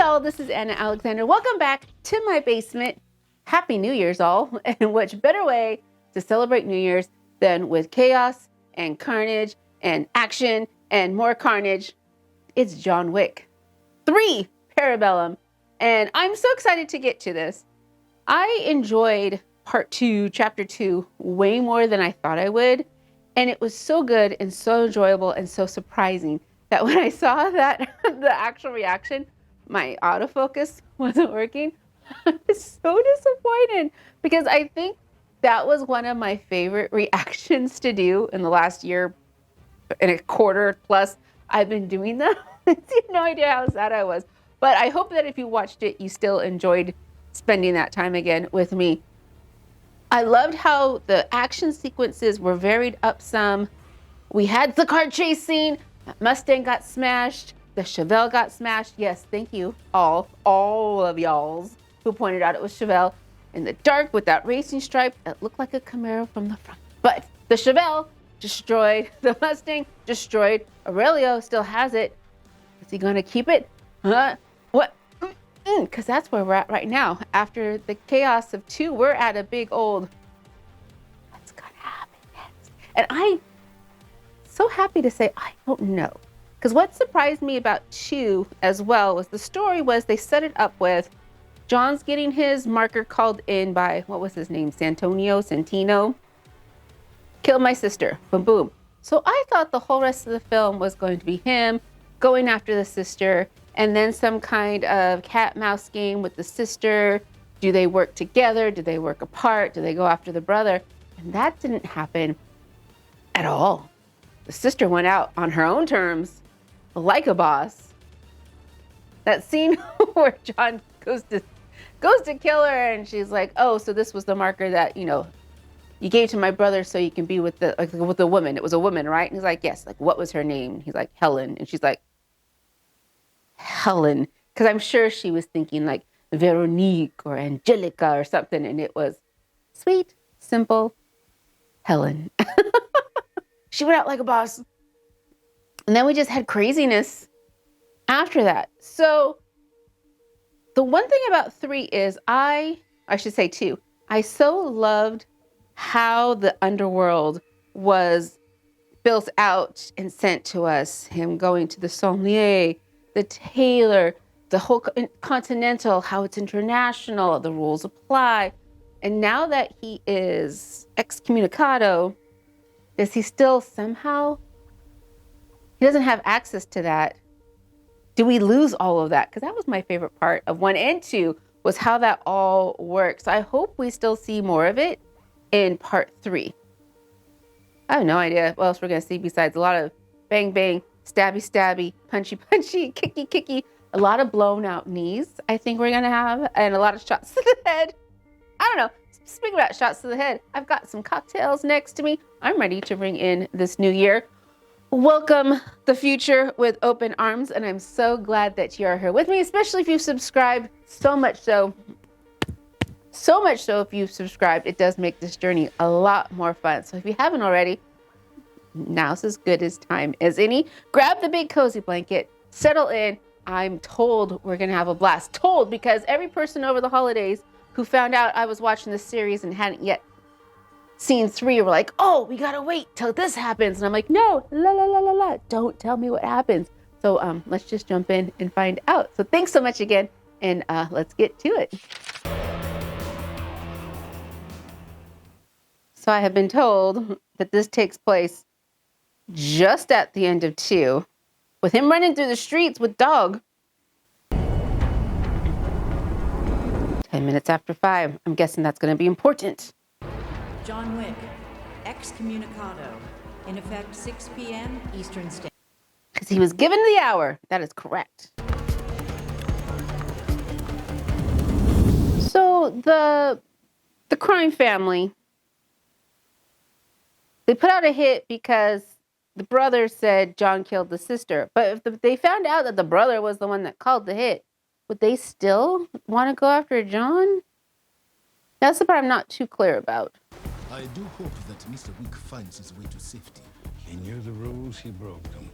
y'all, this is Anna Alexander. Welcome back to my basement. Happy New Year's all. And which better way to celebrate New Year's than with chaos and carnage and action and more carnage. It's John Wick 3 Parabellum. And I'm so excited to get to this. I enjoyed part 2, chapter 2, way more than I thought I would. And it was so good and so enjoyable and so surprising that when I saw that, the actual reaction, my autofocus wasn't working. I was so disappointed because I think that was one of my favorite reactions to do in the last year and a quarter plus. I've been doing them. You have no idea how sad I was. But I hope that if you watched it, you still enjoyed spending that time again with me. I loved how the action sequences were varied up some. We had the car chase scene. Mustang got smashed. The Chevelle got smashed. Yes, thank you all of y'alls who pointed out it was Chevelle in the dark with that racing stripe that looked like a Camaro from the front. But the Chevelle destroyed. The Mustang destroyed. Aurelio still has it. Is he gonna keep it? What? Because that's where we're at right now. After the chaos of 2, we're at a big old, what's gonna happen next? And I'm so happy to say, I don't know. Because what surprised me about 2 as well was the story was they set it up with John's getting his marker called in by, what was his name? Santino. Kill my sister. Boom, boom. So I thought the whole rest of the film was going to be him going after the sister and then some kind of cat-mouse game with the sister. Do they work together? Do they work apart? Do they go after the brother? And that didn't happen at all. The sister went out on her own terms, like a boss. That scene where John goes to kill her and she's like, oh, so this was the marker that, you gave to my brother so you can be with the woman. It was a woman, right? And he's like, yes. Like, what was her name? He's like, Helen. And she's like, Helen. Because I'm sure she was thinking like Veronique or Angelica or something. And it was sweet, simple Helen. She went out like a boss. And then we just had craziness after that. So the one thing about 3 is I should say 2, I so loved how the underworld was built out and sent to us. Him going to the sommelier, the tailor, the whole Continental, how it's international, the rules apply. And now that he is excommunicado, does he still somehow, he doesn't have access to that. Do we lose all of that? Because that was my favorite part of 1 and 2 was how that all works. I hope we still see more of it in part 3. I have no idea what else we're going to see besides a lot of bang, bang, stabby, stabby, punchy, punchy, kicky, kicky, a lot of blown out knees I think we're going to have, and a lot of shots to the head. I don't know. Speaking about shots to the head, I've got some cocktails next to me. I'm ready to bring in this new year. Welcome the future with open arms, and I'm so glad that you are here with me, especially if you've subscribed. So much so if you've subscribed, it does make this journey a lot more fun. So if you haven't already, now's as good as time as any. Grab the big cozy blanket, settle in. I'm told we're gonna have a blast. Told because every person over the holidays who found out I was watching this series and hadn't yet seen 3 were like, oh, we gotta wait till this happens. And I'm like, no, don't tell me what happens. So let's just jump in and find out. So thanks so much again, and let's get to it. So I have been told that this takes place just at the end of 2, with him running through the streets with dog. 10 minutes after 5. I'm guessing that's going to be important. John Wick, excommunicado, in effect 6 p.m. Eastern Standard. Because he was given the hour. That is correct. So the crime family, they put out a hit because the brother said John killed the sister. But if they found out that the brother was the one that called the hit, would they still want to go after John? That's the part I'm not too clear about. I do hope that Mr. Wick finds his way to safety. He knew the rules, he broke them.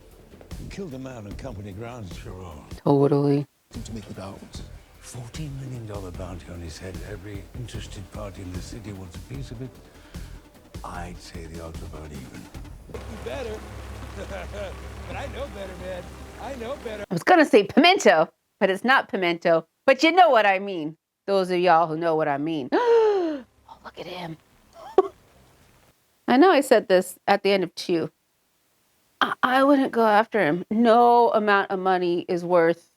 He killed a man on company grounds, sure. Totally. to make it out. $14 million bounty on his head. Every interested party in the city wants a piece of it. I'd say the odds are about even. You better. But I know better, man. I know better. I was going to say pimento, but it's not pimento. But you know what I mean. Those of y'all who know what I mean. Oh, look at him. I know I said this at the end of 2. I wouldn't go after him. No amount of money is worth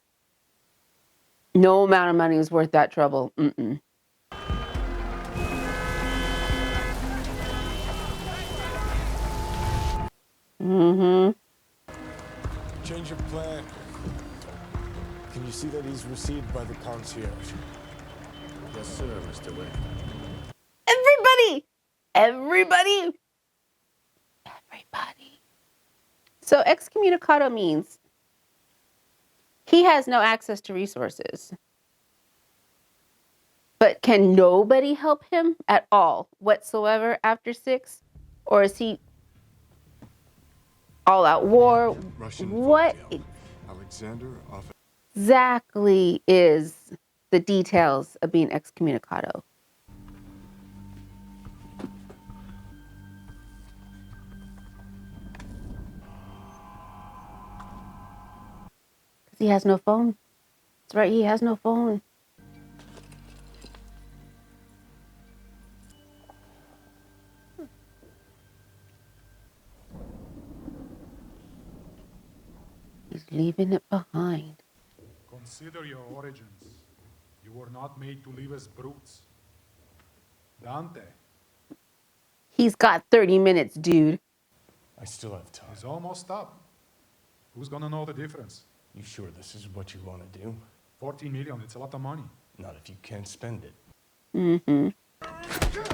that trouble. Mm-mm. Mm-hmm. Change of plan. Can you see that he's received by the concierge? Yes, sir, Mr. Wick. Everybody. So excommunicado means he has no access to resources. But can nobody help him at all whatsoever after 6? Or is he all out war? Russian What folktale. Alexander often exactly is the details of being excommunicado? Because he has no phone. That's right, he has no phone. He's leaving it behind. Consider your origins. You were not made to live as brutes. Dante He's got 30 minutes, dude. I still have time. is almost up. Who's gonna know the difference? You sure this is what you want to do? 14 million, it's a lot of money. Not if you can't spend it. Mm-hmm. Jesus!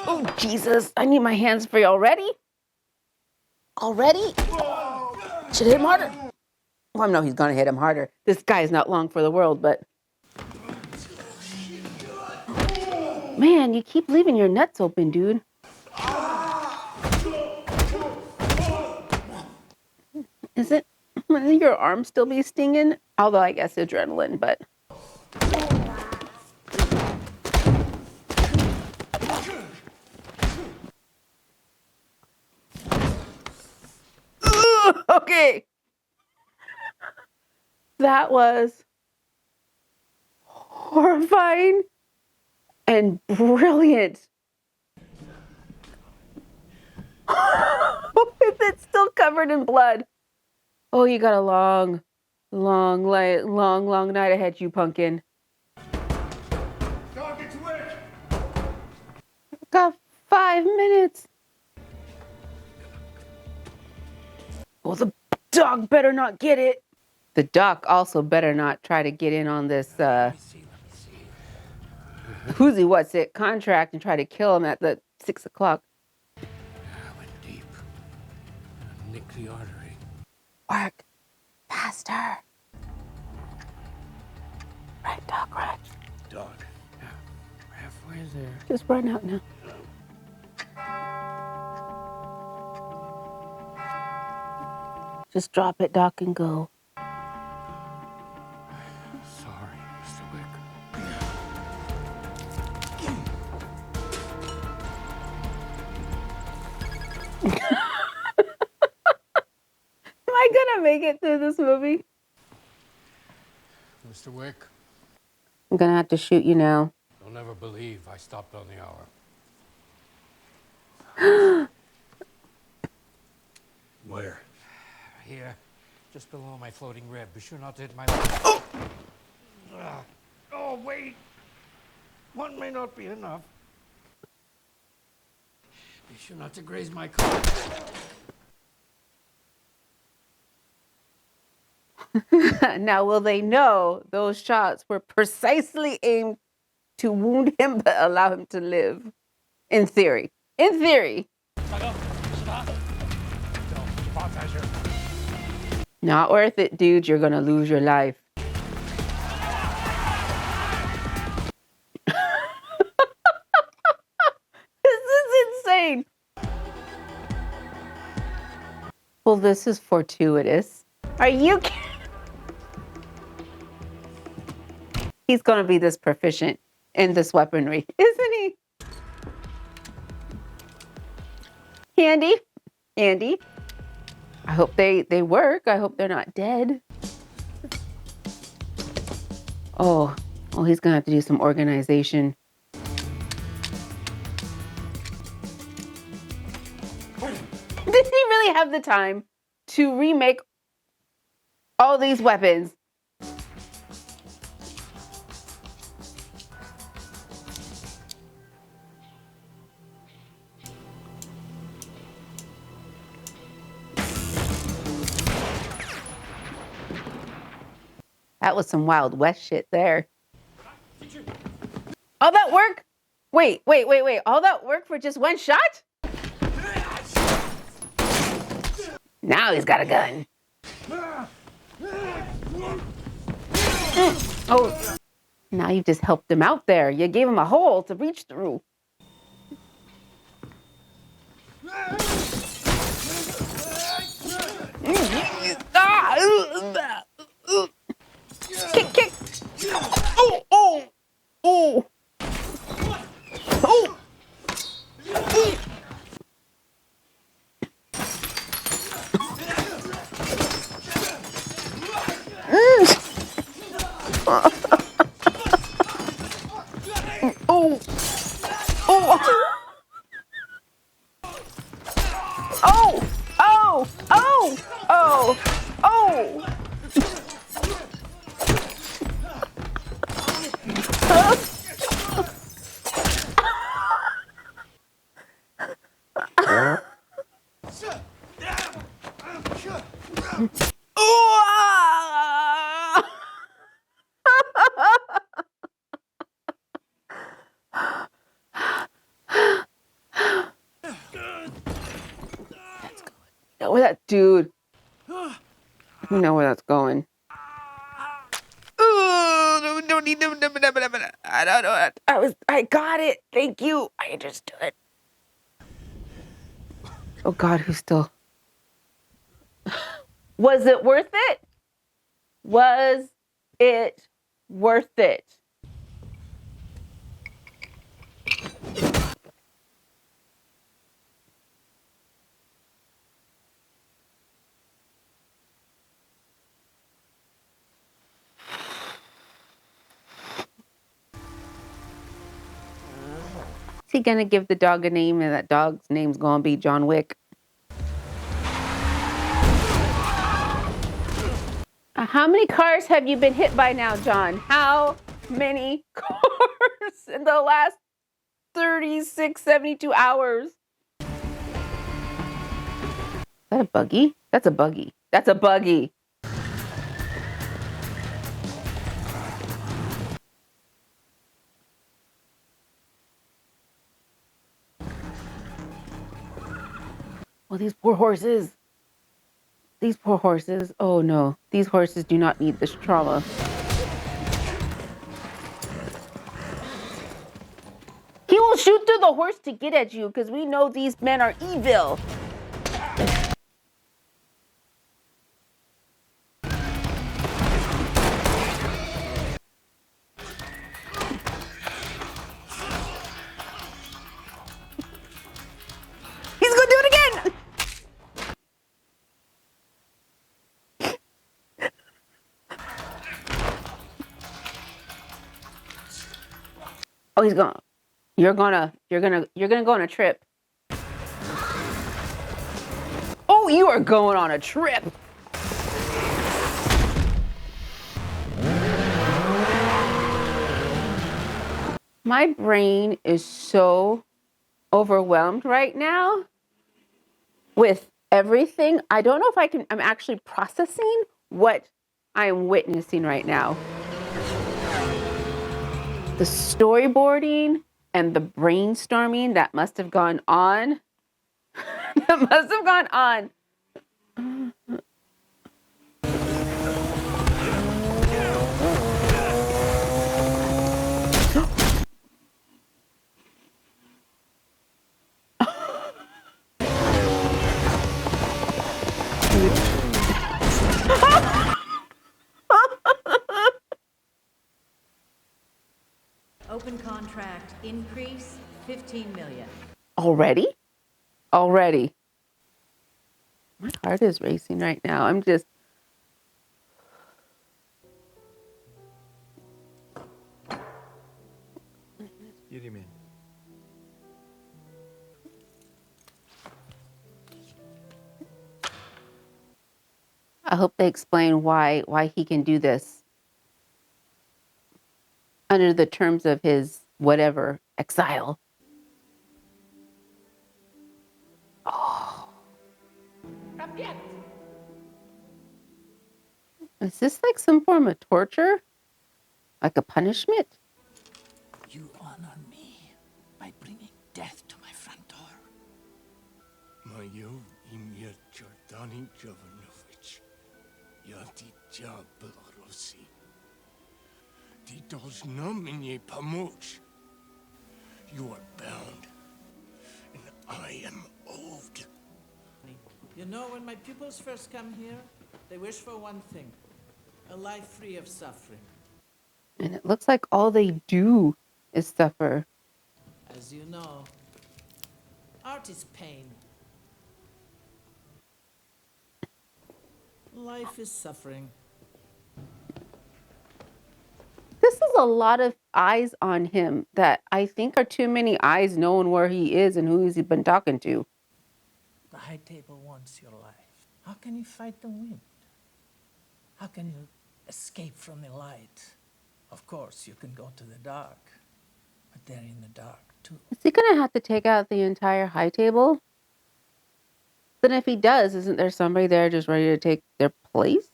Oh, Jesus. I need my hands free already. Already? Should hit him harder. Well, I know he's going to hit him harder. This guy is not long for the world, but... Man, you keep leaving your nuts open, dude. Is it? Your arm still be stinging? Although I guess adrenaline, but... Okay. That was horrifying and brilliant. It's still covered in blood. Oh, you got a long night ahead, you pumpkin. Got 5 minutes. Well, the dog better not get it. The duck also better not try to get in on this who's he what's it contract and try to kill him at the 6 o'clock. I went deep. Nicked the artery. Work faster. Right, dog, right. Dog. Yeah, halfway there. Just run out now. Just drop it, Doc, and go. Sorry, Mr. Wick. Am I gonna make it through this movie? Mr. Wick, I'm gonna have to shoot you now. you'll never believe I stopped on the hour. Where? Here, just below my floating rib. Be sure not to hit my leg. Oh! Oh, wait! One may not be enough. Be sure not to graze my car. Now, will they know those shots were precisely aimed to wound him but allow him to live? In theory. In theory. Not worth it, dude. You're gonna lose your life. This is insane. Well, this is fortuitous. Are you kidding? He's going to be this proficient in this weaponry, isn't he? Handy. Handy. I hope they work. I hope they're not dead. Oh, he's going to have to do some organization. Did he really have the time to remake all these weapons? That was some Wild West shit there. All that work? Wait. All that work for just one shot? Now he's got a gun. Oh, now you just helped him out there. You gave him a hole to reach through. Kick. Oh. Where that dude? You know where that's going. I don't know. I got it. Thank you. I understood. Oh God, who's still? Was it worth it? Was it worth it? Is he gonna give the dog a name and that dog's name's gonna be John Wick? How many cars have you been hit by now, John? How many cars in the last 36, 72 hours? Is that a buggy? That's a buggy. That's a buggy. Well, these poor horses. These poor horses. Oh no, these horses do not need this trauma. He will shoot through the horse to get at you because we know these men are evil. He's gonna do it again. Oh, he's gonna. You're gonna go on a trip. Oh, you are going on a trip. My brain is so overwhelmed right now with everything. I don't know if I'm actually processing what I am witnessing right now. The storyboarding and the brainstorming that must have gone on. That must have gone on. Open contract increase 15 million. Already? Already. My heart is racing right now. I'm just. Yerimin. I hope they explain why he can do this under the terms of his whatever exile. Oh. Is this like some form of torture? Like a punishment? You honor me by bringing death to my front door. Moje imię Jordani Jovanovich. Ja ti Belorussi. Ti должна мне помочь. You are bound, and I am owed. You know, when my pupils first come here, they wish for one thing, a life free of suffering. And it looks like all they do is suffer. As you know, art is pain. Life is suffering. This is a lot of eyes on him that I think are too many eyes knowing where he is and who he's been talking to. The high table wants your life. How can you fight the wind? How can you escape from the light? Of course, you can go to the dark, but they're in the dark too. Is he going to have to take out the entire high table? Then if he does, isn't there somebody there just ready to take their place?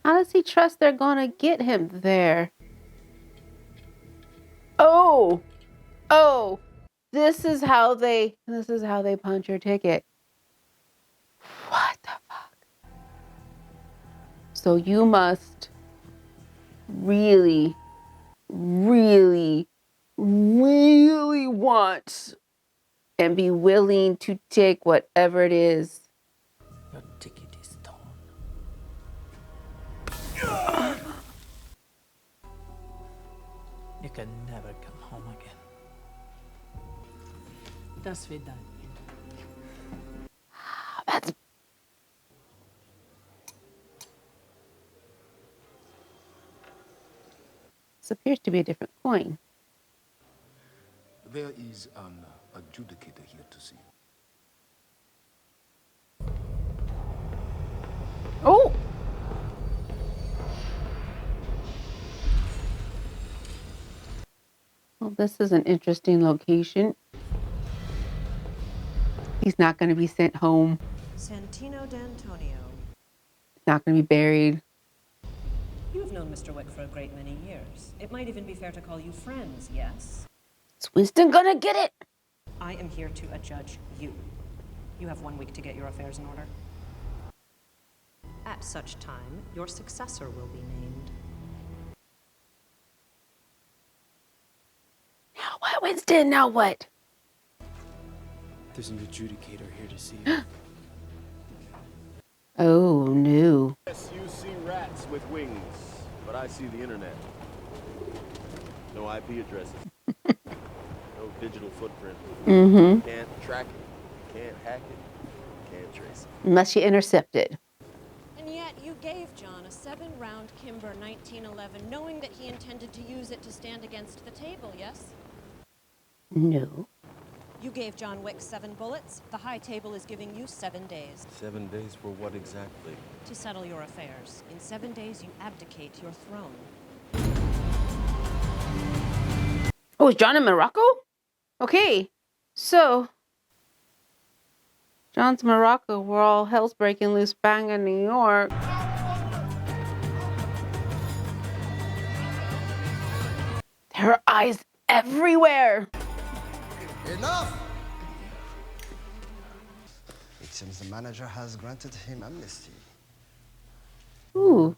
How does he trust they're going to get him there? Oh, this is how they punch your ticket. What the fuck? So you must really, really, really want and be willing to take whatever it is. Your ticket is torn. You can never come home again. До свидания. That's this appears to be a different coin. There is an adjudicator here to see. Oh! Well, this is an interesting location. He's not going to be sent home. Santino D'Antonio. Not going to be buried. You have known Mr. Wick for a great many years. It might even be fair to call you friends, yes? Is Winston going to get it? I am here to adjudge you. You have 1 week to get your affairs in order. At such time, your successor will be named. Now what, Winston? Now what? There's an adjudicator here to see you. Oh, no. Yes, you see rats with wings, but I see the internet. No IP addresses. No digital footprint. Mm-hmm. Can't track it. Can't hack it. Can't trace it. Unless you intercept it. And yet you gave John a 7-round Kimber 1911, knowing that he intended to use it to stand against the table, yes? No. You gave John Wick 7 bullets. The high table is giving you 7 days. 7 days for what exactly? To settle your affairs. In 7 days, you abdicate your throne. Oh, is John in Morocco? Okay. So, John's Morocco, where all hell's breaking loose bang in New York. There are eyes everywhere. Enough! It seems the manager has granted him amnesty. Ooh.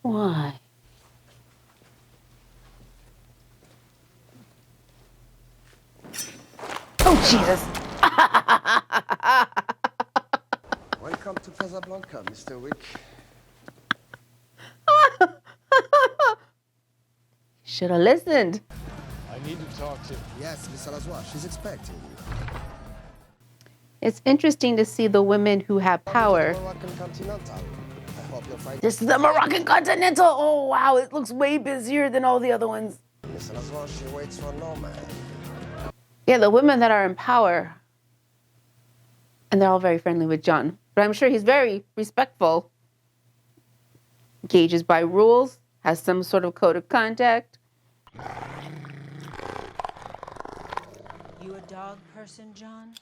Why? Oh, Jesus. Welcome to Casablanca, Mr. Wick. Should have listened. I need to talk to... Yes, Miss Salazar, she's expecting you. It's interesting to see the women who have power. Moroccan Continental. I hope you'll find... This is the Moroccan Continental. Oh, wow. It looks way busier than all the other ones. Miss Salazar, she waits for no man. Yeah, the women that are in power. And they're all very friendly with John. But I'm sure he's very respectful. Engages by rules. Has some sort of code of conduct. You a dog person, John?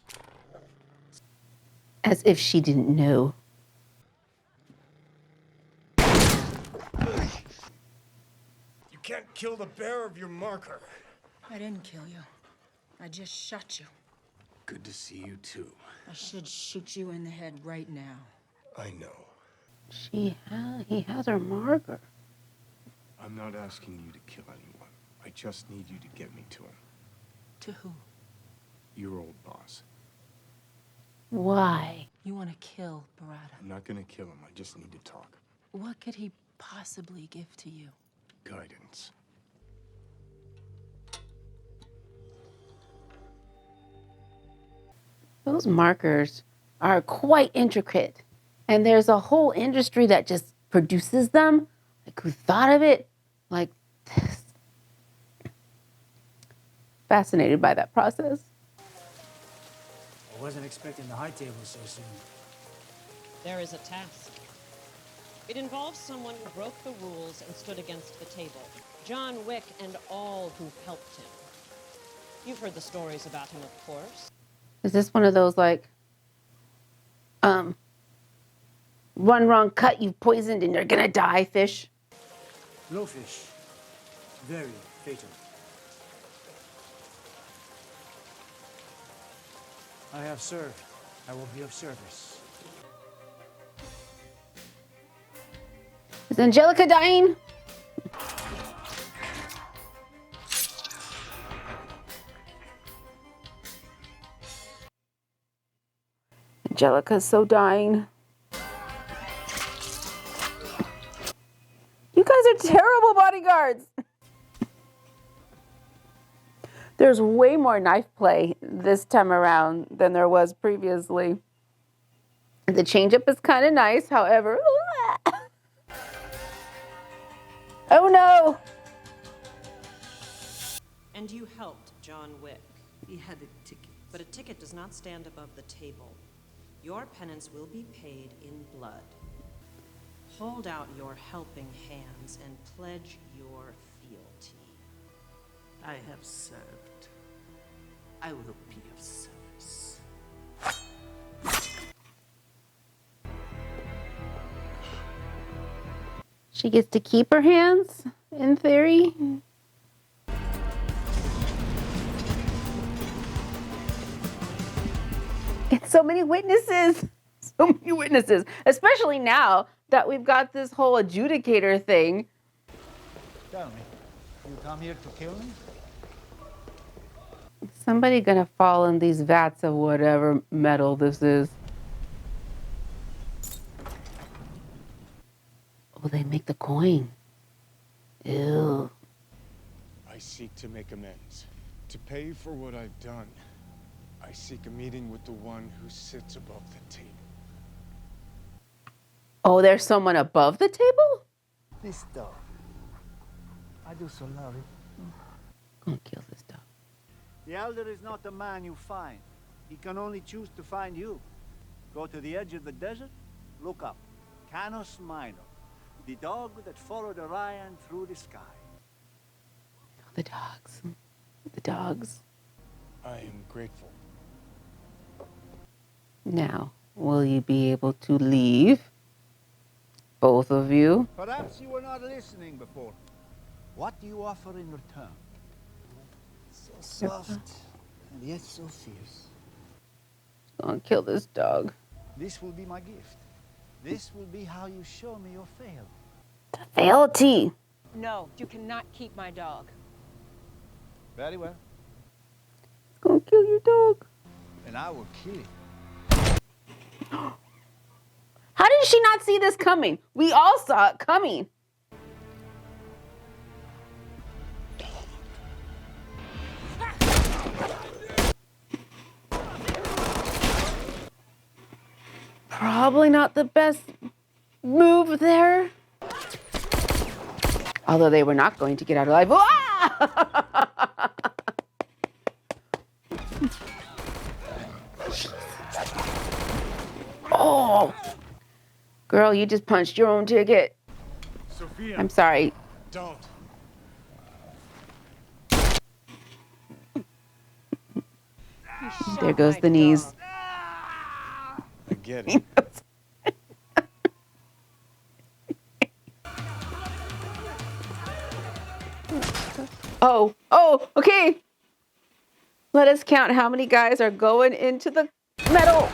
As if she didn't know. You can't kill the bearer of your marker. I didn't kill you. I just shot you. Good to see you, too. I should shoot you in the head right now. I know. He has her marker. I'm not asking you to kill anyone. I just need you to get me to him. To who? Your old boss. Why? You want to kill Barada. I'm not gonna kill him. I just need to talk. What could he possibly give to you? Guidance. Those markers are quite intricate. And there's a whole industry that just produces them. Like, who thought of it? Like this. Fascinated by that process. I wasn't expecting the high table so soon. There is a task. It involves someone who broke the rules and stood against the table. John Wick and all who helped him. You've heard the stories about him, of course. Is this one of those, like, one wrong cut, you've poisoned and you're gonna die fish? No fish. Very fatal. I have served. I will be of service. Is Angelica dying? Angelica's so dying. You guys are terrible bodyguards. There's way more knife play this time around than there was previously. The change-up is kind of nice, however. Oh no! And you helped John Wick. He had a ticket. But a ticket does not stand above the table. Your penance will be paid in blood. Hold out your helping hands and pledge your fealty. I have served. I will be of service. She gets to keep her hands, in theory. It's so many witnesses. So many witnesses. Especially now that we've got this whole adjudicator thing. Tell me, you come here to kill me? Somebody gonna fall in these vats of whatever metal this is. Oh, they make the coin. Ew. I seek to make amends. To pay for what I've done. I seek a meeting with the one who sits above the table. Oh, there's someone above the table? This dog. I do so love it. I'm gonna kill this dog. The elder is not the man you find. He can only choose to find you. Go to the edge of the desert, look up. Canis Minor, the dog that followed Orion through the sky. The dogs. The dogs. I am grateful. Now, will you be able to leave? Both of you? Perhaps you were not listening before. What do you offer in return? So soft, and yet so fierce. Gonna kill this dog. This will be my gift. This will be how you show me your fail. Fealty. No, you cannot keep my dog. Very well. It's gonna kill your dog. And I will kill it. How did she not see this coming? We all saw it coming. Probably not the best move there. Although they were not going to get out alive. Ah! Oh, girl, you just punched your own ticket. Sophia, I'm sorry. don't. There goes the knees. I get it. Oh, okay. Let us count how many guys are going into the metal.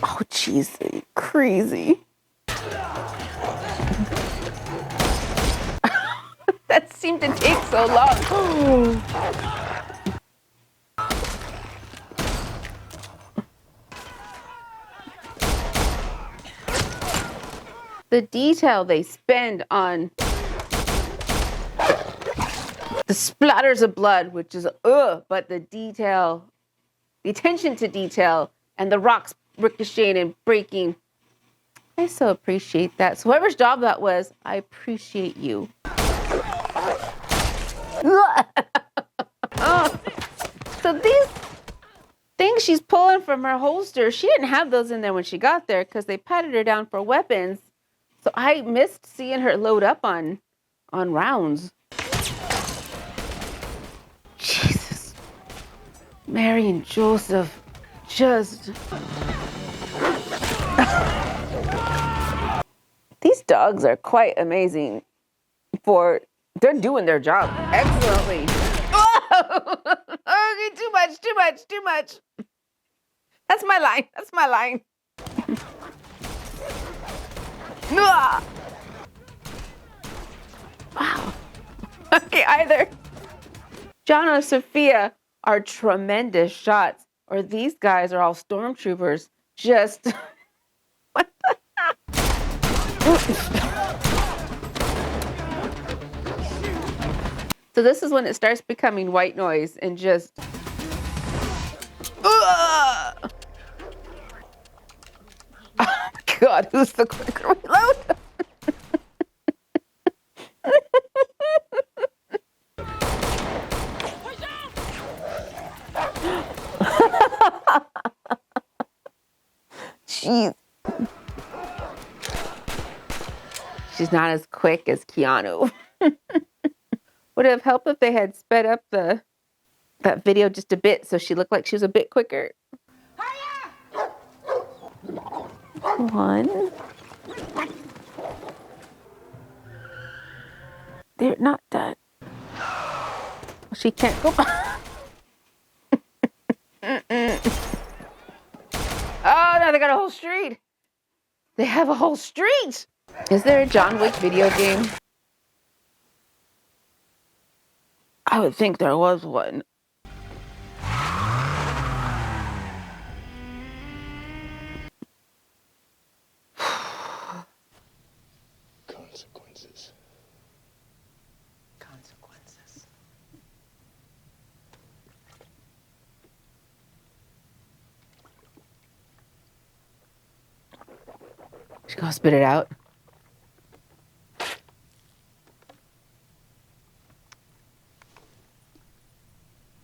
Oh, jeez, crazy. That seemed to take so long. The detail they spend on the splatters of blood, which is but the detail, the attention to detail, and the rocks ricocheting and breaking. I so appreciate that. So whoever's job that was, I appreciate you. So these things she's pulling from her holster, she didn't have those in there when she got there because they patted her down for weapons. So I missed seeing her load up on rounds. Jesus. Mary and Joseph just... These dogs are quite amazing they're doing their job excellently. Oh! Okay, too much. That's my line. Wow. Okay, either John or Sophia are tremendous shots, or these guys are all stormtroopers. Just what the So this is when it starts becoming white noise and just oh my God, who's the quicker reload? Jeez. She's not as quick as Keanu. Would have helped if they had sped up that video just a bit so she looked like she was a bit quicker. One. They're not done. She can't go back. Oh, now they got a whole street. They have a whole street. Is there a John Wick video game? I would think there was one. Consequences. She's gonna spit it out.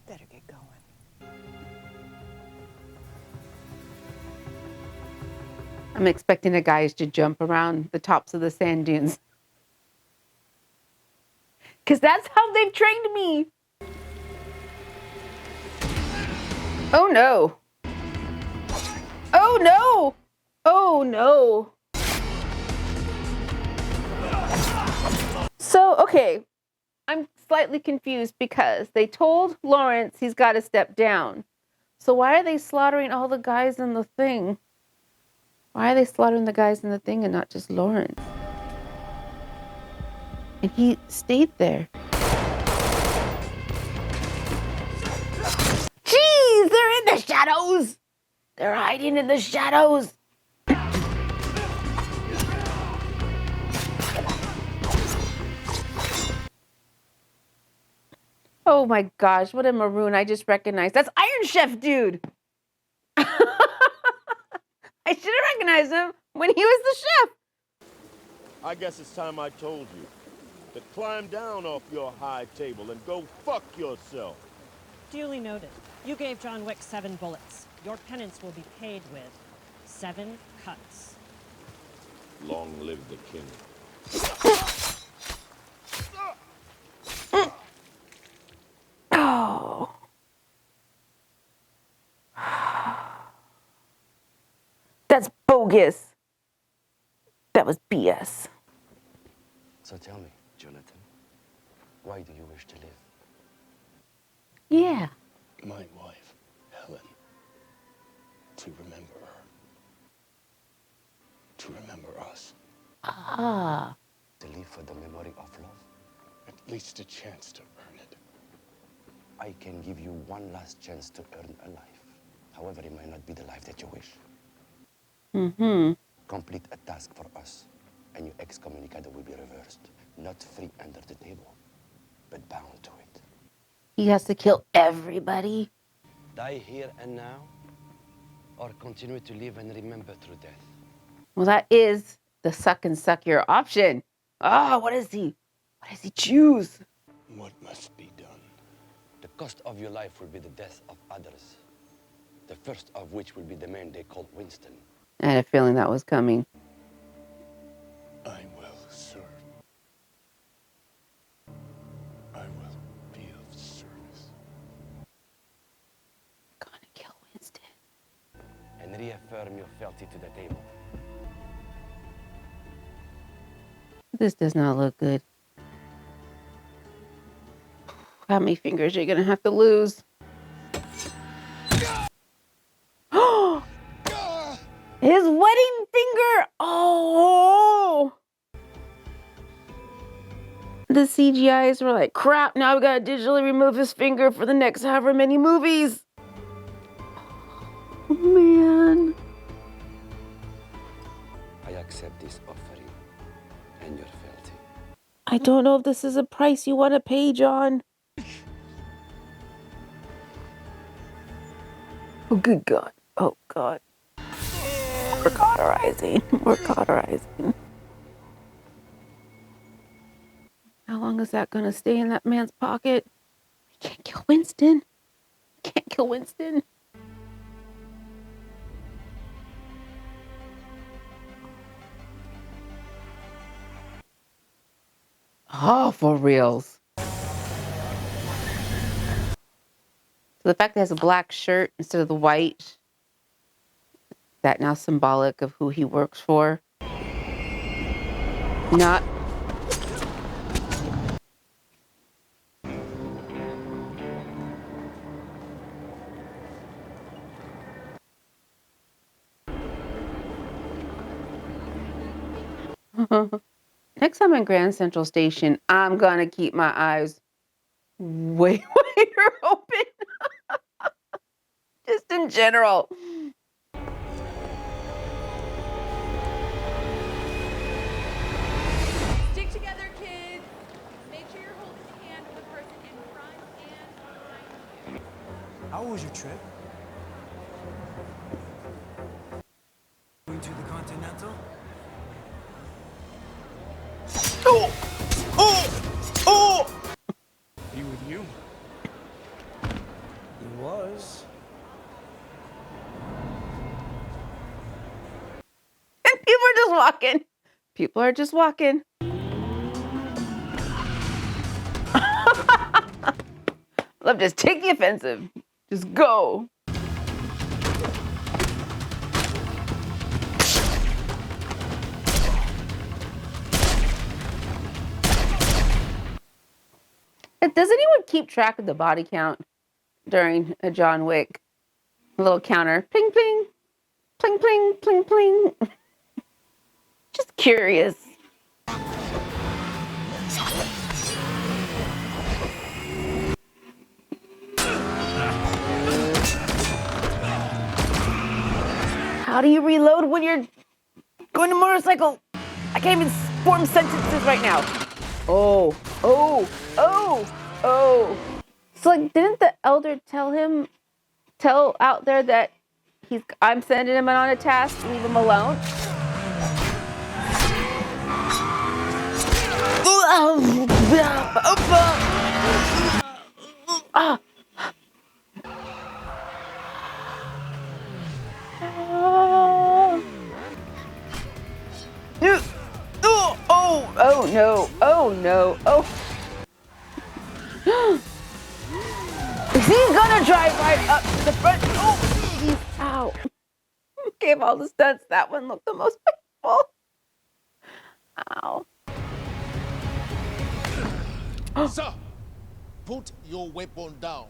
Better get going. I'm expecting the guys to jump around the tops of the sand dunes. Because that's how they've trained me. Oh no. Oh no. Oh no. So, okay. I'm slightly confused because they told Lawrence he's got to step down. So why are they slaughtering all the guys in the thing? Why are they slaughtering the guys in the thing and not just Lawrence? And he stayed there. Jeez, they're in the shadows. They're hiding in the shadows. Oh my gosh, what a maroon I just recognized. That's Iron Chef, dude. I should have recognized him when he was the chef. I guess it's time I told you to climb down off your high table and go fuck yourself. Duly noted. You gave John Wick 7 bullets. Your penance will be paid with 7 cuts. Long live the king. Oh. That's bogus. That was BS. So tell me, Jonathan, why do you wish to live? Yeah. My wife, Helen. To remember her. To remember us. Ah. To live for the memory of love? At least a chance to earn it. I can give you one last chance to earn a life. However, it might not be the life that you wish. Mm-hmm. Complete a task for us, and your excommunicado will be reversed. Not free under the table, but bound to it. He has to kill everybody. Die here and now, or continue to live and remember through death. Well, that is the suck and suck your option. Ah, what does he choose? What must be done? The cost of your life will be the death of others. The first of which will be the man they call Winston. I had a feeling that was coming. I will serve. I will be of service. Gonna kill Winston. And reaffirm your fealty to the table. This does not look good. How many fingers are you gonna have to lose? His wedding finger! Oh! The CGIs were like, crap, now we gotta digitally remove his finger for the next however many movies. Oh, man. I accept this offering and your fealty. I don't know if this is a price you want to pay, John. Oh, good God. Oh, God. We're cauterizing. We're cauterizing. How long is that going to stay in that man's pocket? I can't kill Winston. I can't kill Winston. Oh, for reals. So the fact that he has a black shirt instead of the white, is that now symbolic of who he works for? Not. Next time in Grand Central Station, I'm gonna keep my eyes way wider open. Just in general. Stick together, kids. Make sure you're holding the hand of the person in front and behind you. How was your trip? Going to the Continental? Oh! Oh! Oh! He with you? He was. And people are just walking. People are just walking. Love, just take the offensive. Just go. Does anyone keep track of the body count during a John Wick? A little counter. Pling, pling. Pling, pling, pling, pling. Just curious. How do you reload when you're going to motorcycle? I can't even form sentences right now. Oh, oh, oh, oh. So, like, didn't the elder tell out there that I'm sending him on a task. Leave him alone. Ah. Oh no. Oh no. Oh. He's gonna drive right up to the front. Oh, he's out. Okay, of all the stunts, that one looked the most painful. Ow. Sir, put your weapon down.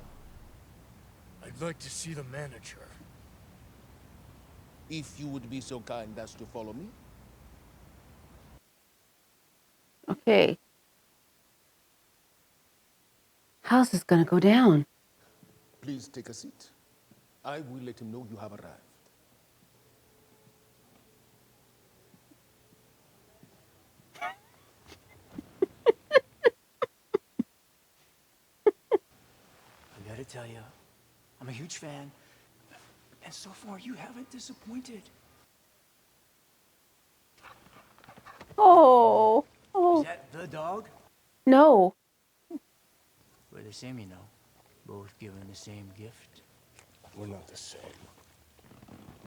I'd like to see the manager. If you would be so kind as to follow me. Okay. How's this gonna go down? Please take a seat. I will let him know you have arrived. I gotta tell you, I'm a huge fan. And so far, you haven't disappointed. Oh. Oh. Is that the dog? No. We're the same, you know. Both given the same gift. We're not the same.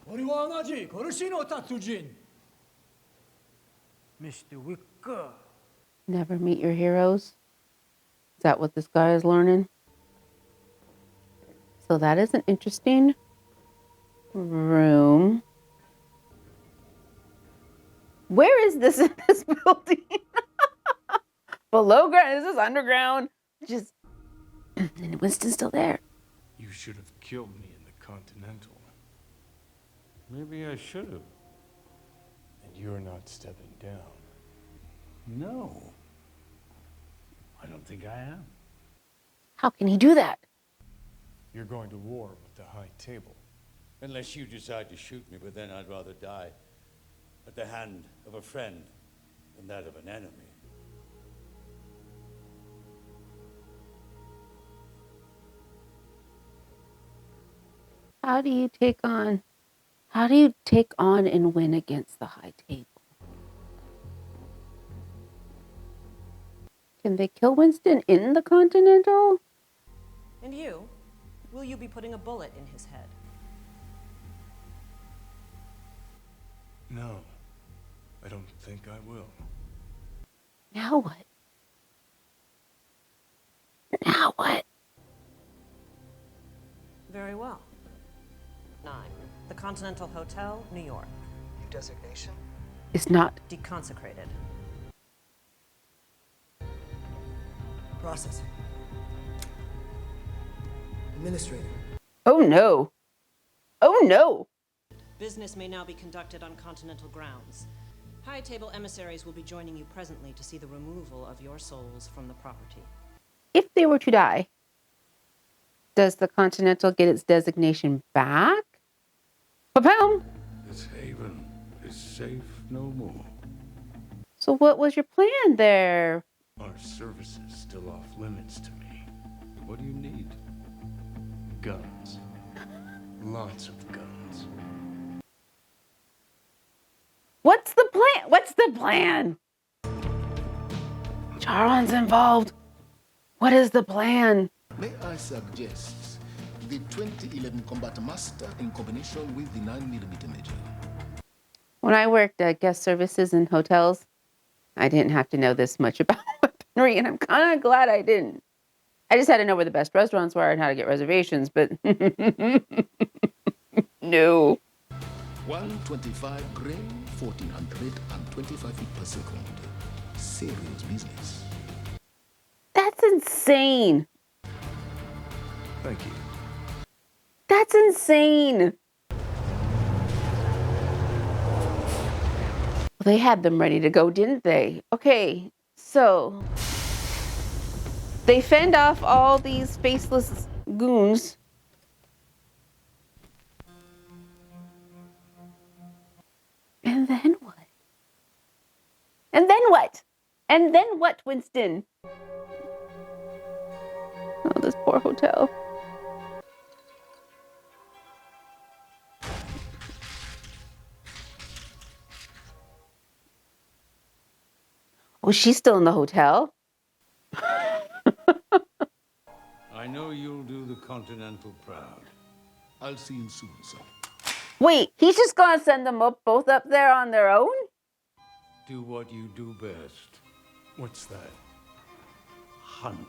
우리와 하나지, 거르시노 타투진. Mr. Wicker. Never meet your heroes. Is that what this guy is learning? So that is an interesting room. Where is this in this building? Below ground? Is this underground? Just and Winston's still there. You should have killed me in the Continental. Maybe I should have. And you're not stepping down. No. I don't think I am. How can he do that? You're going to war with the High Table. Unless you decide to shoot me, but then I'd rather die at the hand of a friend than that of an enemy. How do you take on and win against the High Table? Can they kill Winston in the Continental? And you? Will you be putting a bullet in his head? No, I don't think I will. Now what? Now what? Very well. 9. The Continental Hotel, New York. New designation? It's not. Deconsecrated. Processing. Administrator. Oh no. Oh no. Business may now be conducted on Continental grounds. High Table emissaries will be joining you presently to see the removal of your souls from the property. If they were to die, does the Continental get its designation back? Ba-bam! This haven is safe no more. So what was your plan there? Our service is still off limits to me. What do you need? Guns. Lots of guns. What's the plan? What's the plan? Charon's involved. What is the plan? May I suggest the 2011 Combat Master in combination with the 9mm Major? When I worked at guest services in hotels, I didn't have to know this much about weaponry, and I'm kind of glad I didn't. I just had to know where the best restaurants were and how to get reservations, but no. 125 grain, 1425 feet per second. Serious business. That's insane. Thank you. That's insane. Well, they had them ready to go, didn't they? Okay, so they fend off all these faceless goons. And then what? And then what? And then what, Winston? Oh, this poor hotel. Oh, she's still in the hotel. I know you'll do the Continental proud. I'll see you soon, sir. Wait, he's just gonna send them up both up there on their own? Do what you do best. What's that? Hunt.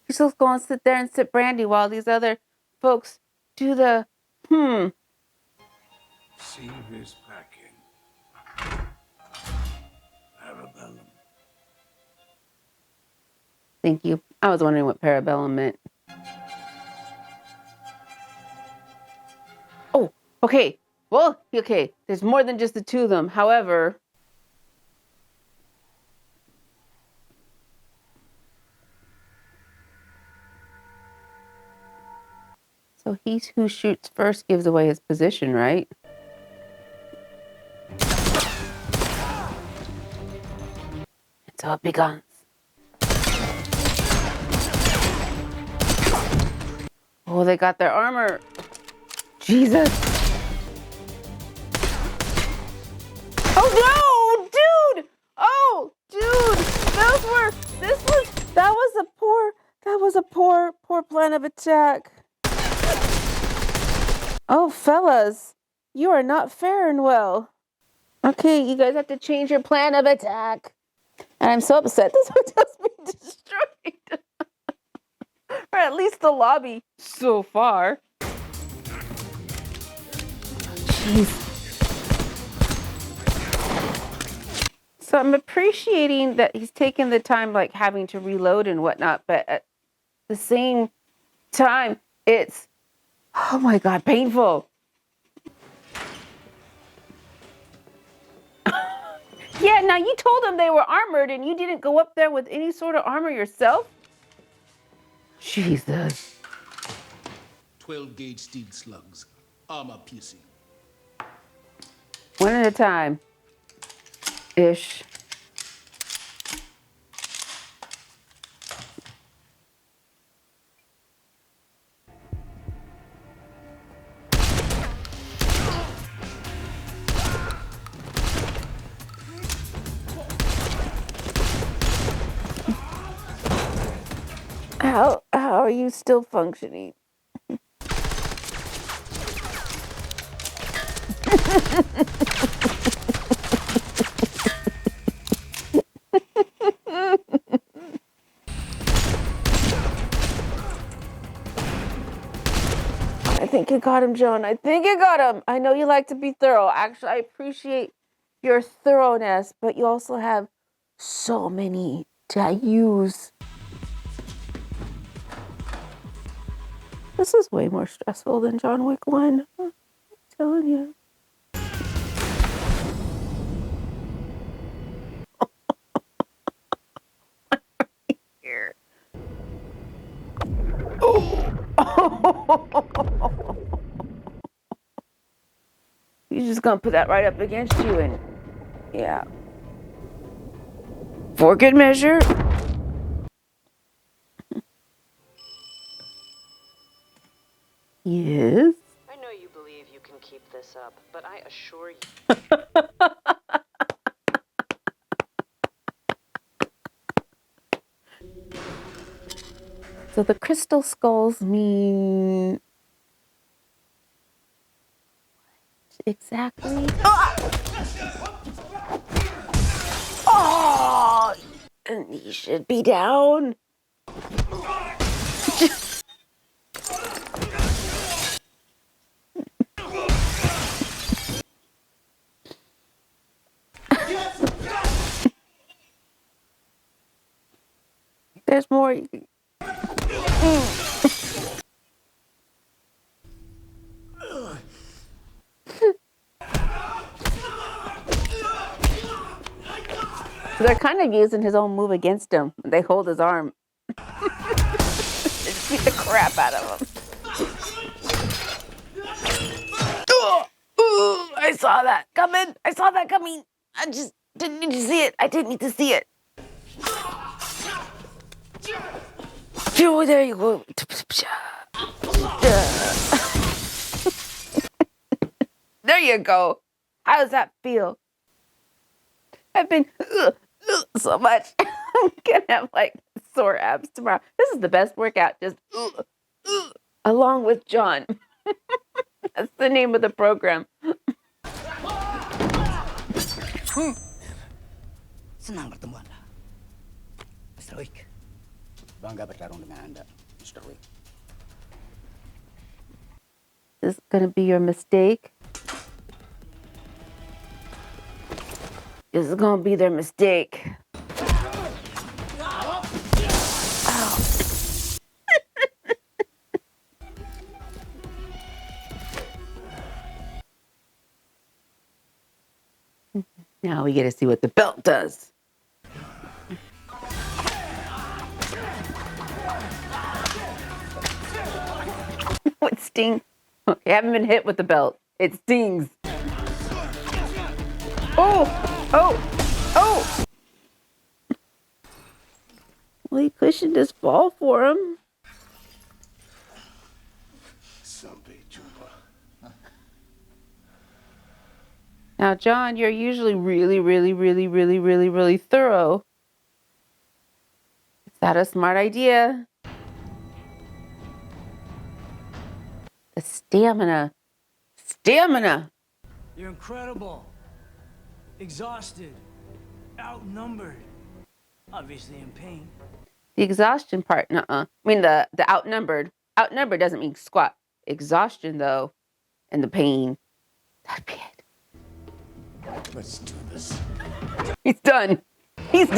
He's just gonna sit there and sip brandy while these other folks do the See this packing. Parabellum. Thank you. I was wondering what Parabellum meant. Oh, okay. Well, okay. There's more than just the two of them. However, so he who shoots first gives away his position, right? And so it begins. Oh, they got their armor. Jesus. Oh no, dude! Oh, dude! That was a poor plan of attack. Oh, fellas, you are not faring well. Okay, you guys have to change your plan of attack. And I'm so upset this hotel's being destroyed. Or at least the lobby so far. Jeez. So I'm appreciating that he's taken the time, like having to reload and whatnot, but at the same time, it's, oh my God, painful. Yeah, now you told them they were armored and you didn't go up there with any sort of armor yourself? Jesus. 12-gauge steel slugs. Armor piercing. One at a time. Ish. How are you still functioning? I think you got him, Joan. I think you got him. I know you like to be thorough. Actually, I appreciate your thoroughness, but you also have so many to use. This is way more stressful than John Wick 1. I'm telling you. Here. He's just gonna put that right up against you and yeah. For good measure. Yes. I know you believe you can keep this up, but I assure you. So the crystal skulls mean what exactly? Oh, and he should be down. There's more. They're kind of using his own move against him. They hold his arm. They just beat the crap out of him. I saw that coming. I just didn't need to see it. I didn't need to see it. Oh, there you go. There you go. How does that feel? I've been so much. I'm gonna have like sore abs tomorrow. This is the best workout. Just along with John. That's the name of the program. Senang bertemu Anda. Mr. Wick. Bangga bertarung dengan Anda, Mr. Wick. This is gonna be your mistake. This is gonna be their mistake. Now we get to see what the belt does. What sting? Okay, I haven't been hit with the belt. It stings. Oh! Well, he cushioned his fall for him. Now, John, you're usually really thorough. Is that a smart idea? The stamina. You're incredible. Exhausted. Outnumbered. Obviously in pain. The exhaustion part, I mean, the outnumbered. Outnumbered doesn't mean squat. Exhaustion, though, and the pain. That'd be it. Let's do this. He's done. Take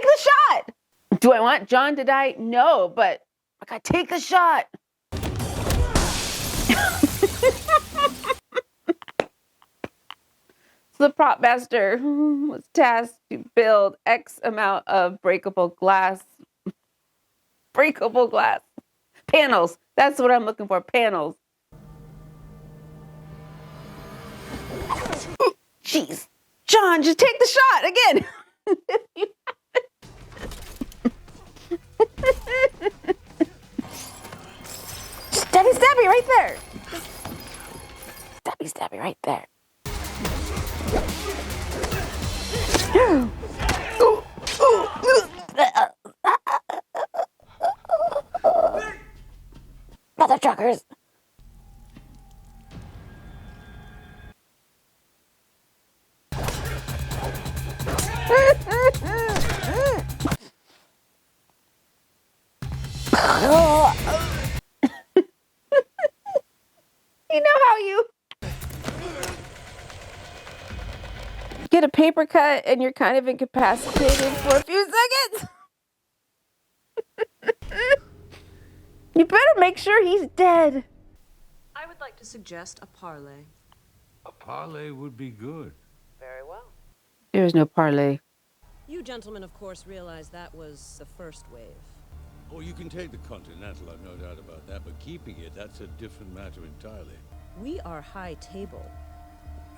the shot. Do I want John to die? No, but I gotta take the shot. So the prop master was tasked to build X amount of breakable glass. Panels. That's what I'm looking for. Panels. Jeez. John, just take the shot again. Stabby right there. Stabby right there. Mother truckers. You know how you get a paper cut and you're kind of incapacitated for a few seconds? You better make sure he's dead. I would like to suggest a parlay. A parlay would be good. Very well. There is no parlay. You gentlemen, of course, realize that was the first wave. Oh, you can take the Continental, I've no doubt about that, but keeping it, that's a different matter entirely. We are high table.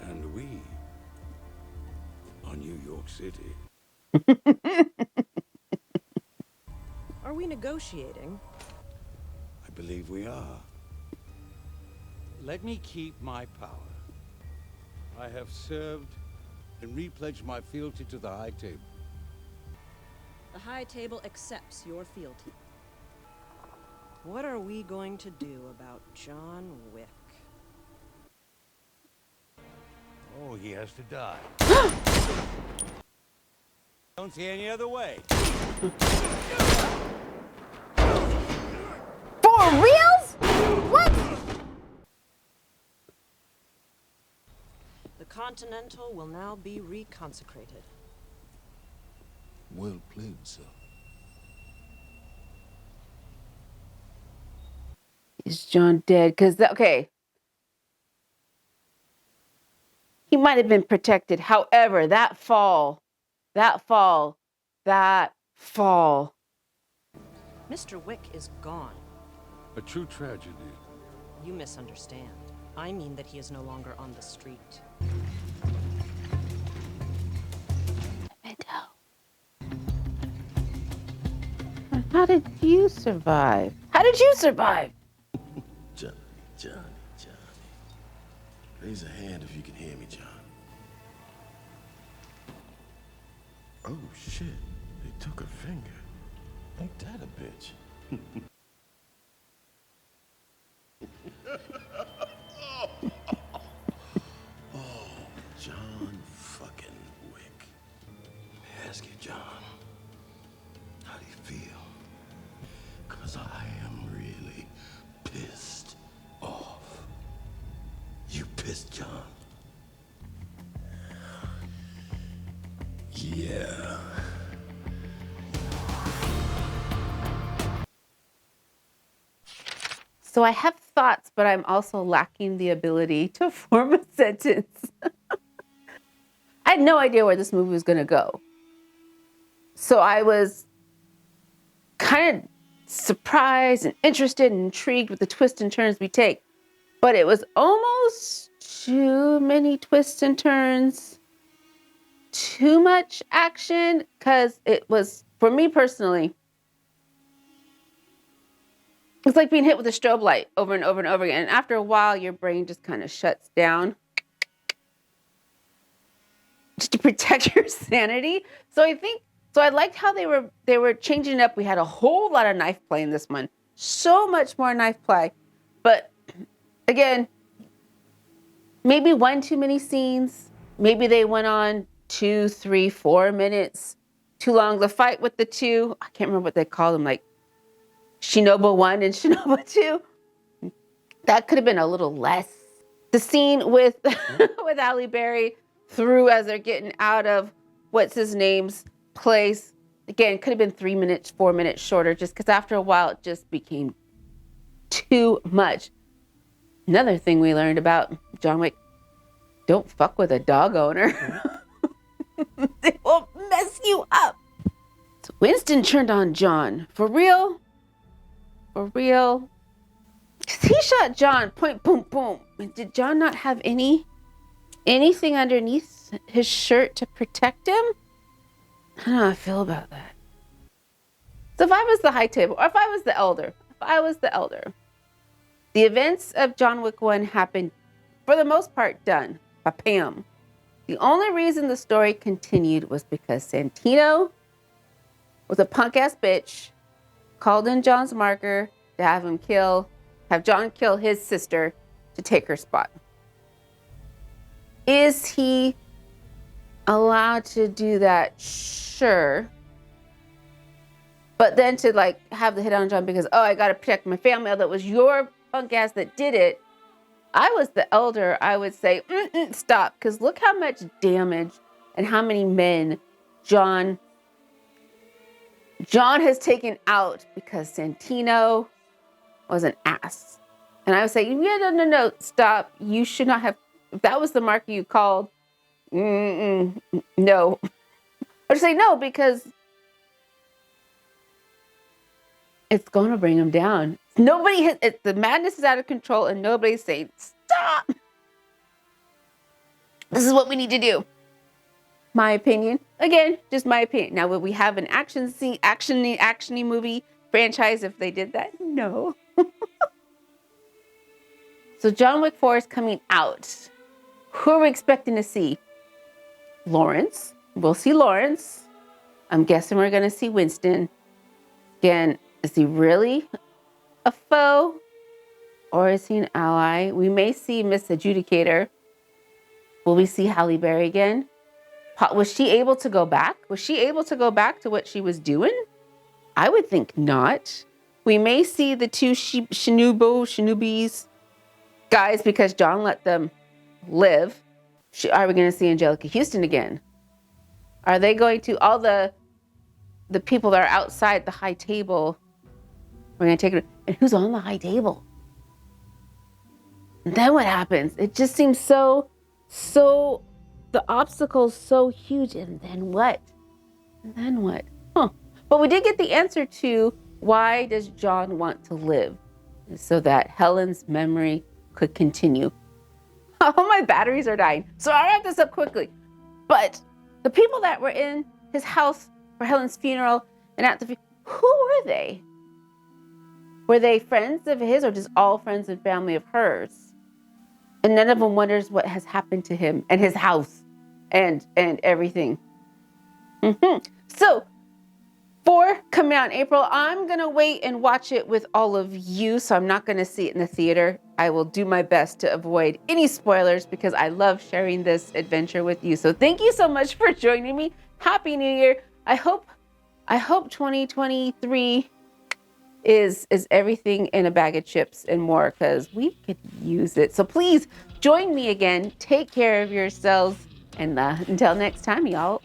And we are New York City. Are we negotiating? I believe we are. Let me keep my power. I have served and repledged my fealty to the High Table. The High Table accepts your fealty. What are we going to do about John Wick? Oh, he has to die. Don't see any other way. For reals? What? The Continental will now be reconsecrated. Well played, sir. Is John dead? Because, okay. He might have been protected. However, that fall. Mr. Wick is gone. A true tragedy. You misunderstand. I mean that he is no longer on the street. How did you survive? Johnny. Raise a hand if you can hear me, John. Oh, shit. They took her finger. Ain't that a bitch? Oh, John fucking Wick. Let me ask you, John, how do you feel? Because I am really pissed off. You pissed, John? Yeah. So I have thoughts, but I'm also lacking the ability to form a sentence. I had no idea where this movie was going to go. So I was kind of surprised and interested and intrigued with the twists and turns we take. But it was almost too many twists and turns, too much action, because it was, for me personally, it's like being hit with a strobe light over and over and over again. And after a while, your brain just kind of shuts down just to protect your sanity. So I liked how they were changing it up. We had a whole lot of knife play in this one. So much more knife play. But again, maybe one too many scenes. Maybe they went on 2, 3, 4 minutes too long. The fight with the two, I can't remember what they call them, like Shinobu 1 and Shinobu 2. That could have been a little less. The scene with with Halle Berry through as they're getting out of what's his name's place. Again, could have been 3 minutes, 4 minutes shorter, just because after a while it just became too much. Another thing we learned about John Wick, don't fuck with a dog owner. They will mess you up. So Winston turned on John. For real? For real? He shot John, point, boom, boom. Did John not have anything underneath his shirt to protect him? I don't know how I feel about that. So if I was the high table, or if I was the elder, the events of John Wick 1 happened, for the most part, done. Bam. The only reason the story continued was because Santino was a punk-ass bitch, called in John's marker to have John kill his sister to take her spot. Is he allowed to do that? Sure. But then to have the hit on John because, I got to protect my family, although it was your punk ass that did it. I was the elder, I would say, stop. Because look how much damage and how many men John has taken out because Santino was an ass. And I would say, no, stop. You should not have, if that was the marker you called, no. I would say no, because it's going to bring him down. The madness is out of control and nobody's saying, stop. This is what we need to do. My opinion. Again, just my opinion. Now, would we have an actiony movie franchise if they did that? No. So John Wick 4 is coming out. Who are we expecting to see? Lawrence. We'll see Lawrence. I'm guessing we're going to see Winston. Again, is he really a foe? Or is he an ally? We may see Miss Adjudicator. Will we see Halle Berry again? Was she able to go back? Was she able to go back to what she was doing? I would think not. We may see the two Shinobis guys because John let them live. Are we going to see Angelica Houston again? Are they going to, all the people that are outside the high table, we're going to take it, and who's on the high table? And then what happens? It just seems so, the obstacle's so huge, and then what? Huh. But we did get the answer to why does John want to live? So that Helen's memory could continue. Oh, my batteries are dying. So I'll wrap this up quickly. But the people that were in his house for Helen's funeral and at the who were they? Were they friends of his or just all friends and family of hers? And none of them wonders what has happened to him and his house and everything. So, for coming out in April, I'm going to wait and watch it with all of you, so I'm not going to see it in the theater. I will do my best to avoid any spoilers because I love sharing this adventure with you. So thank you so much for joining me. Happy New Year. I hope 2023 is everything in a bag of chips and more, because we could use it. So please join me again. Take care of yourselves. And until next time, y'all.